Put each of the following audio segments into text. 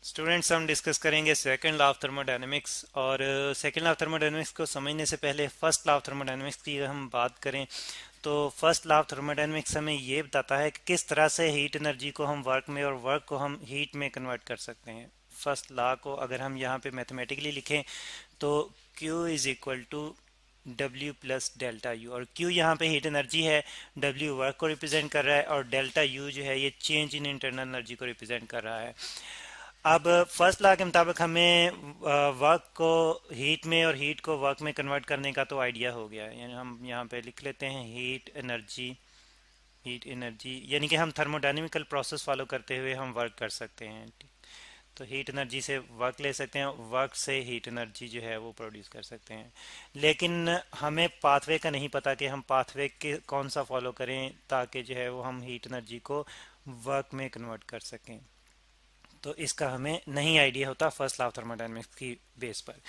Students, हम discuss करेंगे second law of thermodynamics. और सेकंड लॉ ऑफ थर्मोडायनेमिक्स को समझने से पहले फर्स्ट लॉ ऑफ थर्मोडायनेमिक्स की अगर हम बात करें तो फर्स्ट लॉ ऑफ थर्मोडायनेमिक्स हमें ये बताता है कि किस तरह से हीट एनर्जी को हम वर्क में और वर्क को हम हीट में कन्वर्ट कर सकते हैं। फर्स्ट लॉ को अगर हम यहाँ पे मैथमेटिकली लिखें तो Q is equal to W plus delta U, और Q यहाँ पे हीट एनर्जी है, W वर्क को रिप्रेजेंट कर रहा है और डेल्टा यू जो है ये चेंज इन इंटरनल एनर्जी को रिप्रेजेंट कर रहा है। अब फर्स्ट लॉ के मुताबिक हमें वर्क को हीट में और हीट को वर्क में कन्वर्ट करने का तो आइडिया हो गया है। यानी हम यहाँ पे लिख लेते हैं हीट एनर्जी यानी कि हम थर्मोडायनेमिकल प्रोसेस फॉलो करते हुए हम वर्क कर सकते हैं। तो हीट एनर्जी से वर्क ले सकते हैं, वर्क से हीट एनर्जी जो है वो प्रोड्यूस कर सकते हैं। लेकिन हमें पाथवे का नहीं पता कि हम पाथवे के कौन सा फॉलो करें ताकि जो है वो हम हीट एनर्जी को वर्क में कन्वर्ट कर सकें। तो इसका हमें नहीं आइडिया होता फर्स्ट लॉ ऑफ थर्मोडायनेमिक्स की बेस पर।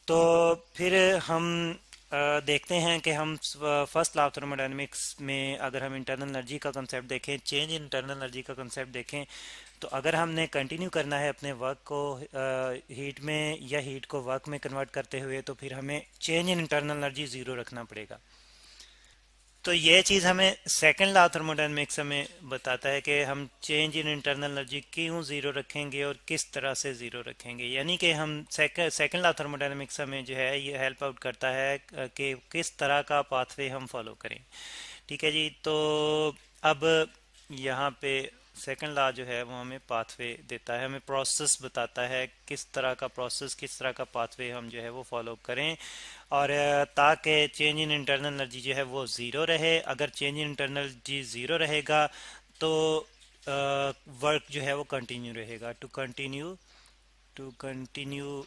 तो फिर हम देखते हैं कि हम फर्स्ट लॉ ऑफ थर्मोडायनेमिक्स में अगर हम इंटरनल एनर्जी का कंसेप्ट देखें, चेंज इन इंटरनल एनर्जी का कंसेप्ट देखें, तो अगर हमने कंटिन्यू करना है अपने वर्क को हीट में या हीट को वर्क में कन्वर्ट करते हुए, तो फिर हमें change in internal energy zero रखना पड़ेगा। तो ये चीज़ हमें सेकंड लॉ थर्मोडायनेमिक्स हमें बताता है कि हम चेंज इन इंटरनल एनर्जी क्यों ज़ीरो रखेंगे और किस तरह से ज़ीरो रखेंगे। यानी कि हम सेकंड लॉ थर्मोडायनेमिक्स हमें जो है ये हेल्प आउट करता है कि किस तरह का पाथवे हम फॉलो करें। ठीक है जी। तो अब यहाँ पे सेकंड लॉ जो है वो हमें पाथवे देता है, हमें प्रोसेस बताता है किस तरह का प्रोसेस, किस तरह का पाथवे हम जो है वो फॉलो करें, और ताकि चेंज इन इंटरनल एनर्जी जो है वो ज़ीरो रहे। अगर change in internal energy zero रहेगा तो वर्क जो है वो कंटिन्यू रहेगा। टू कंटिन्यू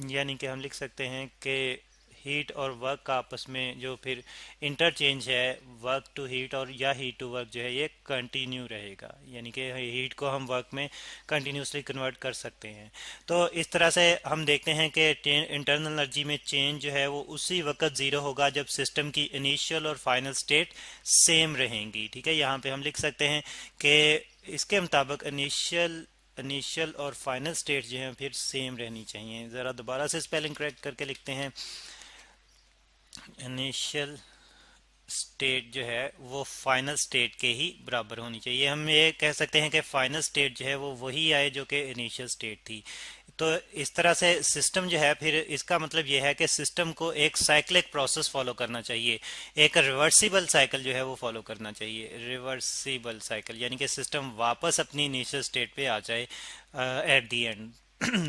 यानी कि हम लिख सकते हैं कि हीट और वर्क का आपस में जो फिर इंटरचेंज है, वर्क टू हीट और या हीट टू वर्क जो है ये कंटिन्यू रहेगा। यानी कि हीट को हम वर्क में कंटिन्यूसली कन्वर्ट कर सकते हैं। तो इस तरह से हम देखते हैं कि इंटरनल एनर्जी में चेंज जो है वो उसी वक्त ज़ीरो होगा जब सिस्टम की इनिशियल और फाइनल स्टेट सेम रहेंगी। ठीक है, यहाँ पे हम लिख सकते हैं कि इसके मुताबिक इनिशियल और फाइनल स्टेट जो है फिर सेम रहनी चाहिए। ज़रा दोबारा से स्पेलिंग करेक्ट करके लिखते हैं। इनिशियल स्टेट जो है वो फाइनल स्टेट के ही बराबर होनी चाहिए। हम ये कह सकते हैं कि फाइनल स्टेट जो है वो वही आए जो कि इनिशियल स्टेट थी। तो इस तरह से सिस्टम जो है, फिर इसका मतलब ये है कि सिस्टम को एक साइक्लिक प्रोसेस फॉलो करना चाहिए, एक रिवर्सिबल साइकिल जो है वो फॉलो करना चाहिए। रिवर्सिबल साइकिल यानी कि सिस्टम वापस अपनी इनिशियल स्टेट पे आ जाए at the and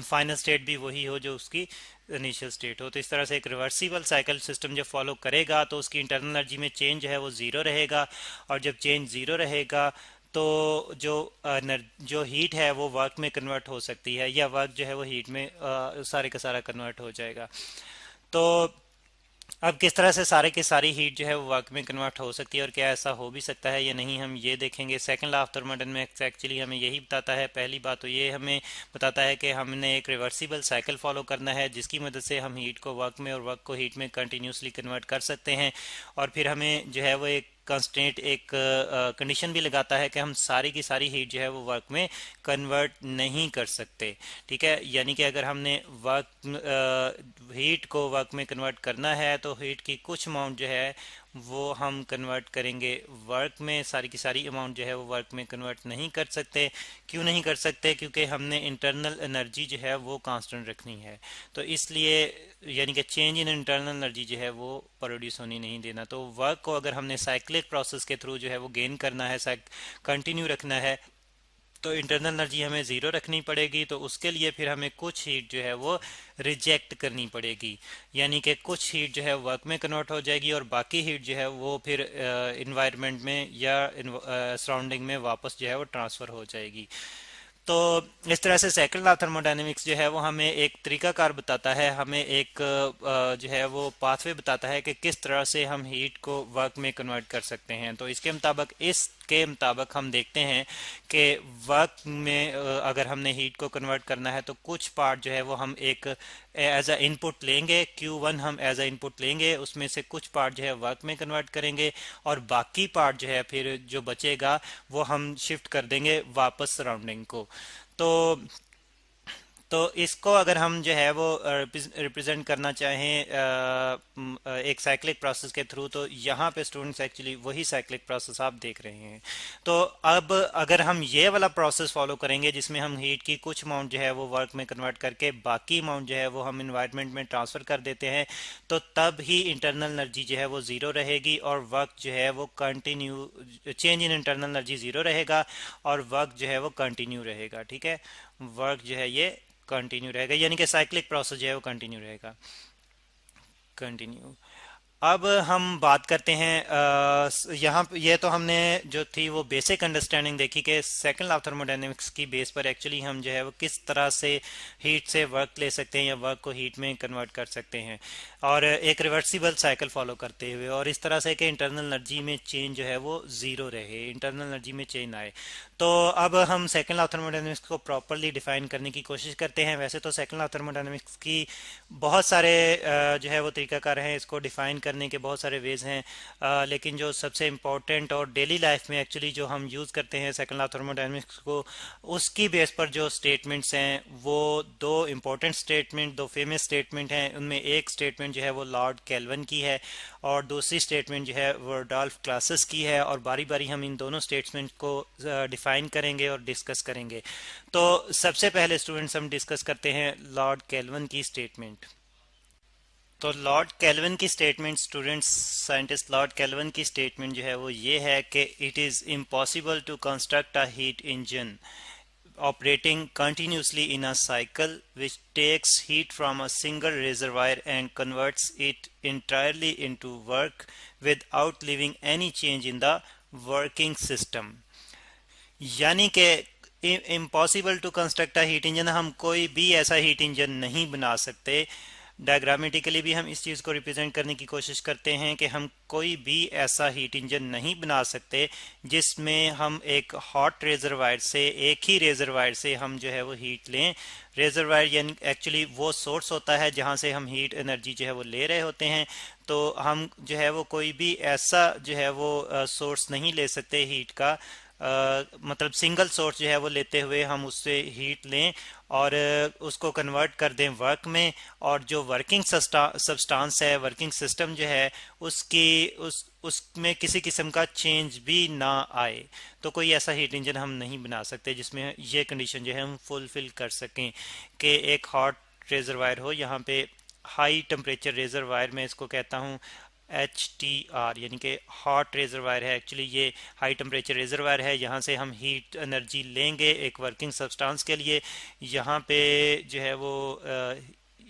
final state भी वही हो जो उसकी इनिशियल स्टेट हो। तो इस तरह से एक रिवर्सिबल साइकिल सिस्टम जब फॉलो करेगा तो उसकी इंटरनल एनर्जी में चेंज जो है वो ज़ीरो रहेगा, और जब चेंज ज़ीरो रहेगा तो जो हीट है वो वर्क में कन्वर्ट हो सकती है, या वर्क जो है वो हीट में सारे का सारा कन्वर्ट हो जाएगा। तो अब किस तरह से सारे की सारी हीट जो है वो वर्क में कन्वर्ट हो सकती है और क्या ऐसा हो भी सकता है या नहीं, हम ये देखेंगे। Second law of thermodynamics actually हमें यही बताता है। पहली बात तो ये हमें बताता है कि हमने एक रिवर्सिबल साइकिल फॉलो करना है जिसकी मदद से हम हीट को वर्क में और वर्क को हीट में कंटिन्यूसली कन्वर्ट कर सकते हैं। और फिर हमें जो है वो एक कंस्टेंट, एक कंडीशन भी लगाता है कि हम सारी की सारी हीट जो है वो वर्क में कन्वर्ट नहीं कर सकते। ठीक है, यानी कि अगर हमने हीट को वर्क में कन्वर्ट करना है तो हीट की कुछ अमाउंट जो है वो हम कन्वर्ट करेंगे वर्क में, सारी की सारी अमाउंट जो है वो वर्क में कन्वर्ट नहीं कर सकते। क्यों नहीं कर सकते? क्योंकि हमने इंटरनल एनर्जी जो है वो कांस्टेंट रखनी है। तो इसलिए यानी कि चेंज इन इंटरनल एनर्जी जो है वो प्रोड्यूस होनी नहीं देना। तो वर्क को अगर हमने साइक्लिक प्रोसेस के थ्रू जो है वो गेन करना है, कंटिन्यू रखना है, तो इंटरनल एनर्जी हमें ज़ीरो रखनी पड़ेगी। तो उसके लिए फिर हमें कुछ हीट जो है वो रिजेक्ट करनी पड़ेगी, यानी कि कुछ हीट जो है वर्क में कन्वर्ट हो जाएगी और बाकी हीट जो है वो फिर इन्वायरमेंट में या सराउंडिंग में वापस जो है वो ट्रांसफ़र हो जाएगी। तो इस तरह से सेकंड लॉ थर्मोडायनेमिक्स जो है वो हमें एक तरीकाकार बताता है, हमें एक जो है वो पाथवे बताता है कि किस तरह से हम हीट को वर्क में कन्वर्ट कर सकते हैं। तो इसके मुताबिक हम देखते हैं कि वर्क में अगर हमने हीट को कन्वर्ट करना है तो कुछ पार्ट जो है वो हम एक एज अ इनपुट लेंगे, Q1 हम एज अ इनपुट लेंगे, उसमें से कुछ पार्ट जो है वर्क में कन्वर्ट करेंगे और बाकी पार्ट जो है फिर जो बचेगा वो हम शिफ्ट कर देंगे वापस सराउंडिंग को। तो तो इसको अगर हम जो है वो रिप्रेजेंट करना चाहें एक साइक्लिक प्रोसेस के थ्रू, तो यहाँ पे स्टूडेंट्स एक्चुअली वही साइक्लिक प्रोसेस आप देख रहे हैं। तो अब अगर हम ये वाला प्रोसेस फॉलो करेंगे जिसमें हम हीट की कुछ अमाउंट जो है वो वर्क में कन्वर्ट करके बाकी अमाउंट जो है वो हम इन्वायरमेंट में ट्रांसफ़र कर देते हैं, तो तब ही इंटरनल एनर्जी जो है वो ज़ीरो रहेगी और वर्क जो है वो continue, change in internal energy zero रहेगा और वर्क जो है वो कंटिन्यू रहेगा। ठीक है, वर्क जो है ये कंटिन्यू रहेगा, यानी कि साइक्लिक प्रोसेस जो है वो कंटिन्यू रहेगा, कंटिन्यू। अब हम बात करते हैं यहाँ ये तो हमने जो थी वो बेसिक अंडरस्टैंडिंग देखी कि सेकंड लॉ ऑफ थर्मोडायनेमिक्स की बेस पर एक्चुअली हम जो है वो किस तरह से हीट से वर्क ले सकते हैं या वर्क को हीट में कन्वर्ट कर सकते हैं, और एक रिवर्सिबल साइकिल फॉलो करते हुए, और इस तरह से कि इंटरनल एनर्जी में चेंज जो है वो ज़ीरो रहे, इंटरनल एनर्जी में चेंज ना आए। तो अब हम सेकंड लॉ ऑफ थर्मोडायनेमिक्स को प्रॉपरली डिफाइन करने की कोशिश करते हैं। वैसे तो सेकंड लॉ ऑफ थर्मोडायनेमिक्स की बहुत सारे जो है वो तरीकाकार हैं, इसको डिफाइन करने के बहुत सारे वेज हैं, लेकिन जो सबसे इम्पोर्टेंट और डेली लाइफ में एक्चुअली जो हम यूज़ करते हैं सेकंड लॉ ऑफ थर्मोडायनेमिक्स को, उसकी बेस पर जो स्टेटमेंट्स हैं वो दो इम्पोर्टेंट स्टेटमेंट, दो फेमस स्टेटमेंट हैं। उनमें एक स्टेटमेंट जो है वो लॉर्ड केल्विन की है और दूसरी स्टेटमेंट जो है वो रडोल्फ क्लासिस की है, और बारी बारी हम इन दोनों स्टेटमेंट को डिफाइन करेंगे और डिस्कस करेंगे। तो सबसे पहले स्टूडेंट्स हम डिस्कस करते हैं लॉर्ड केल्विन की स्टेटमेंट। तो लॉर्ड केल्विन की statement students, scientist Lord Kelvin की स्टेटमेंट जो है वो ये है कि it is impossible to construct a heat engine operating continuously in a cycle which takes heat from a single reservoir and converts it entirely into work without leaving any change in the working system। यानी कि impossible to construct a heat engine, हम कोई भी ऐसा heat engine नहीं बना सकते। Diagrammatically भी हम इस चीज़ को रिप्रेजेंट करने की कोशिश करते हैं कि हम कोई भी ऐसा हीट इंजन नहीं बना सकते जिसमें हम एक हॉट रेजरवायर से, एक ही रेजरवायर से हम जो है वो हीट लें। रेजरवायर यानी एक्चुअली वो सोर्स होता है जहाँ से हम हीट एनर्जी जो है वो ले रहे होते हैं। तो हम जो है वो कोई भी ऐसा जो है वो सोर्स नहीं ले सकते हीट का, मतलब सिंगल सोर्स जो है वो लेते हुए हम उससे हीट लें और उसको कन्वर्ट कर दें वर्क में, और जो वर्किंग सब्सटेंस है, वर्किंग सिस्टम जो है उसकी उसमें किसी किस्म का चेंज भी ना आए। तो कोई ऐसा हीट इंजन हम नहीं बना सकते जिसमें ये कंडीशन जो है हम फुलफिल कर सकें कि एक हॉट रेजरवायर हो, यहाँ पे हाई टेम्परेचर रेजरवायर मैं इसको कहता हूँ HTR, यानी कि हॉट रेजरवायर है। एक्चुअली ये हाई टेम्परेचर रेजरवायर है, यहाँ से हम हीट एनर्जी लेंगे एक वर्किंग सब्सटेंस के लिए। यहाँ पे जो है वो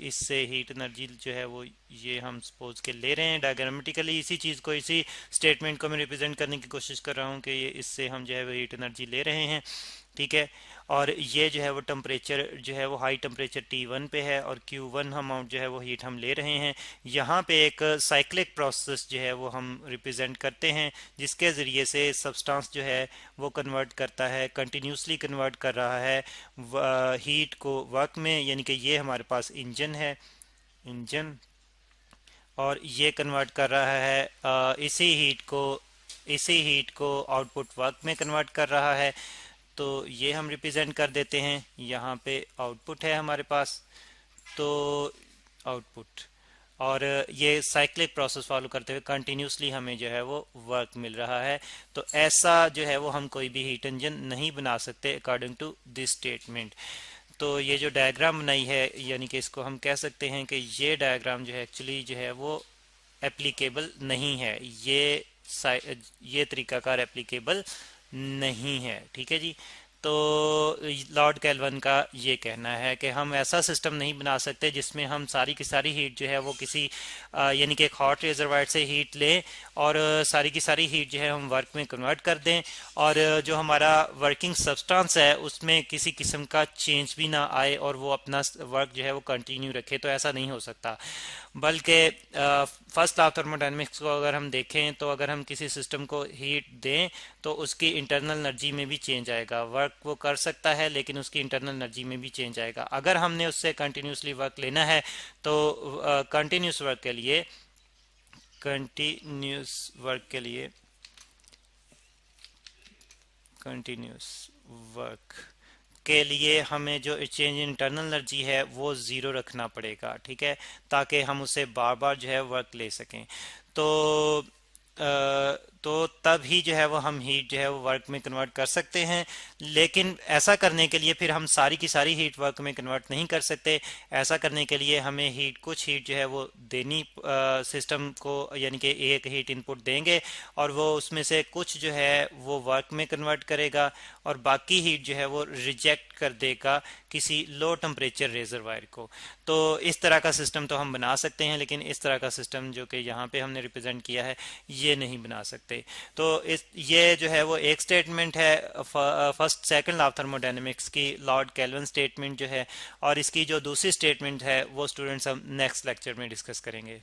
इससे हीट एनर्जी जो है वो ये हम सपोज के ले रहे हैं। डायग्रामेटिकली इसी चीज़ को, इसी स्टेटमेंट को मैं रिप्रेजेंट करने की कोशिश कर रहा हूँ कि ये इससे हम जो है वो हीट एनर्जी ले रहे हैं। ठीक है, और ये जो है वो टेम्परेचर जो है वो हाई टेम्परेचर T1 पे है और Q1 अमाउंट जो है वो हीट हम ले रहे हैं। यहाँ पे एक साइक्लिक प्रोसेस जो है वो हम रिप्रेजेंट करते हैं जिसके ज़रिए से सब्सटेंस जो है वो कन्वर्ट करता है, कंटिन्यूसली कन्वर्ट कर रहा है हीट को वर्क में। यानी कि ये हमारे पास इंजन है, इंजन, और ये कन्वर्ट कर रहा है इसी हीट को आउटपुट वर्क में कन्वर्ट कर रहा है। तो ये हम रिप्रेजेंट कर देते हैं, यहाँ पे आउटपुट है हमारे पास, तो आउटपुट, और ये साइक्लिक प्रोसेस फॉलो करते हुए कंटिन्यूसली हमें जो है वो वर्क मिल रहा है। तो ऐसा जो है वो हम कोई भी हीट इंजन नहीं बना सकते अकॉर्डिंग टू दिस स्टेटमेंट। तो ये जो डायग्राम बनाई है, यानी कि इसको हम कह सकते हैं कि ये डायग्राम जो है एक्चुअली जो है वो एप्लीकेबल नहीं है, ये तरीकाकार एप्लीकेबल नहीं है। ठीक है जी। तो लॉर्ड केल्विन का ये कहना है कि हम ऐसा सिस्टम नहीं बना सकते जिसमें हम सारी की सारी हीट जो है वो किसी यानी कि एक हॉट रेजरवायर से हीट लें और सारी की सारी हीट जो है हम वर्क में कन्वर्ट कर दें, और जो हमारा वर्किंग सब्सटेंस है उसमें किसी किस्म का चेंज भी ना आए और वो अपना वर्क जो है वो कंटिन्यू रखे। तो ऐसा नहीं हो सकता। बल्कि फर्स्ट लॉ ऑफ थर्मोडायनेमिक्स को अगर हम देखें तो अगर हम किसी सिस्टम को हीट दें तो उसकी इंटरनल एनर्जी में भी चेंज आएगा। वर्क वो कर सकता है लेकिन उसकी इंटरनल एनर्जी में भी चेंज आएगा। अगर हमने उससे कंटिन्यूसली वर्क लेना है तो कंटिन्यूस वर्क के लिए कंटिन्यूस वर्क के लिए हमें जो चेंज इन इंटरनल एनर्जी है वो ज़ीरो रखना पड़ेगा, ठीक है, ताकि हम उसे बार बार जो है वर्क ले सकें। तो तो तब ही जो है वो हम हीट जो है वो वर्क में कन्वर्ट कर सकते हैं। लेकिन ऐसा करने के लिए फिर हम सारी की सारी हीट वर्क में कन्वर्ट नहीं कर सकते। ऐसा करने के लिए हमें कुछ हीट जो है वो देनी सिस्टम को, यानी कि एक हीट इनपुट देंगे और वो उसमें से कुछ जो है वो वर्क में कन्वर्ट करेगा और बाकी हीट जो है वो रिजेक्ट कर देगा किसी लो टेम्परेचर रेजरवायर को। तो इस तरह का सिस्टम तो हम बना सकते हैं, लेकिन इस तरह का सिस्टम जो कि यहाँ पे हमने रिप्रेजेंट किया है ये नहीं बना सकते। तो इस ये जो है वो एक स्टेटमेंट है first second law of thermodynamics की, लॉर्ड केल्विन स्टेटमेंट जो है, और इसकी जो दूसरी स्टेटमेंट है वो स्टूडेंट्स हम नेक्स्ट लेक्चर में डिस्कस करेंगे।